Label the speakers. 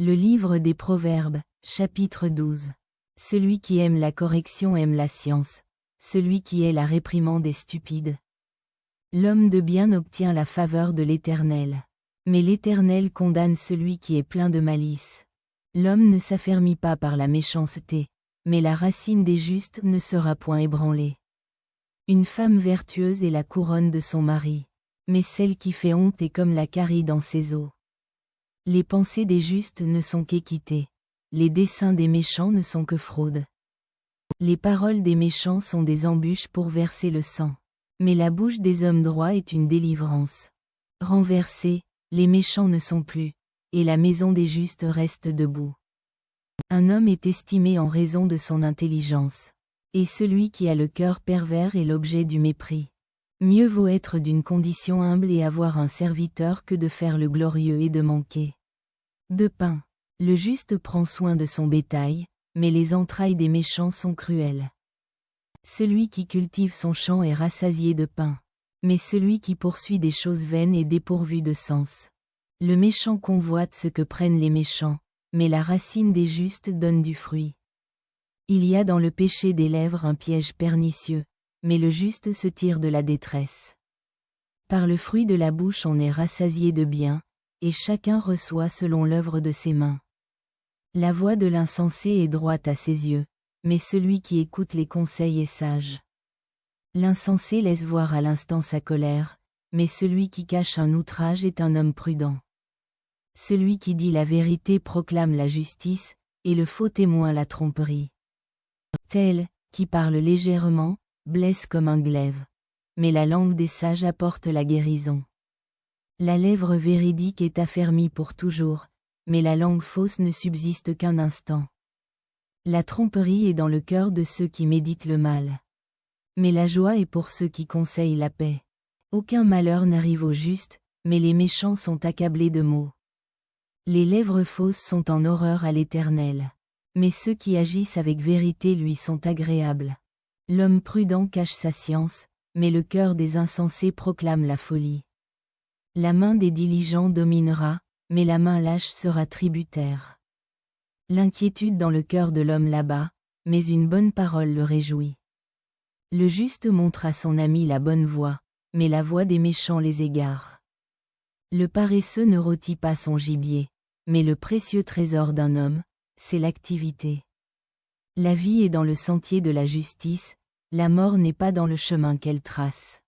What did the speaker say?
Speaker 1: Le livre des Proverbes, chapitre 12. Celui qui aime la correction aime la science, celui qui hait la réprimande est stupide. L'homme de bien obtient la faveur de l'Éternel. Mais l'Éternel condamne celui qui est plein de malice. L'homme ne s'affermit pas par la méchanceté, mais la racine des justes ne sera point ébranlée. Une femme vertueuse est la couronne de son mari, mais celle qui fait honte est comme la carie dans ses os. Les pensées des justes ne sont qu'équité, les desseins des méchants ne sont que fraude. Les paroles des méchants sont des embûches pour verser le sang, mais la bouche des hommes droits est une délivrance. Renversés, les méchants ne sont plus, et la maison des justes reste debout. Un homme est estimé en raison de son intelligence, et celui qui a le cœur pervers est l'objet du mépris. Mieux vaut être d'une condition humble et avoir un serviteur que de faire le glorieux et de manquer de pain. Le juste prend soin de son bétail, mais les entrailles des méchants sont cruelles. Celui qui cultive son champ est rassasié de pain, mais celui qui poursuit des choses vaines est dépourvu de sens. Le méchant convoite ce que prennent les méchants, mais la racine des justes donne du fruit. Il y a dans le péché des lèvres un piège pernicieux, mais le juste se tire de la détresse. Par le fruit de la bouche on est rassasié de bien, et chacun reçoit selon l'œuvre de ses mains. La voix de l'insensé est droite à ses yeux, mais celui qui écoute les conseils est sage. L'insensé laisse voir à l'instant sa colère, mais celui qui cache un outrage est un homme prudent. Celui qui dit la vérité proclame la justice, et le faux témoin la tromperie. Tel, qui parle légèrement, blesse comme un glaive. Mais la langue des sages apporte la guérison. La lèvre véridique est affermie pour toujours, mais la langue fausse ne subsiste qu'un instant. La tromperie est dans le cœur de ceux qui méditent le mal. Mais la joie est pour ceux qui conseillent la paix. Aucun malheur n'arrive au juste, mais les méchants sont accablés de maux. Les lèvres fausses sont en horreur à l'Éternel. Mais ceux qui agissent avec vérité lui sont agréables. L'homme prudent cache sa science, mais le cœur des insensés proclame la folie. La main des diligents dominera, mais la main lâche sera tributaire. L'inquiétude dans le cœur de l'homme l'abat, mais une bonne parole le réjouit. Le juste montre à son ami la bonne voie, mais la voie des méchants les égare. Le paresseux ne rôtit pas son gibier, mais le précieux trésor d'un homme, c'est l'activité. La vie est dans le sentier de la justice, la mort n'est pas dans le chemin qu'elle trace.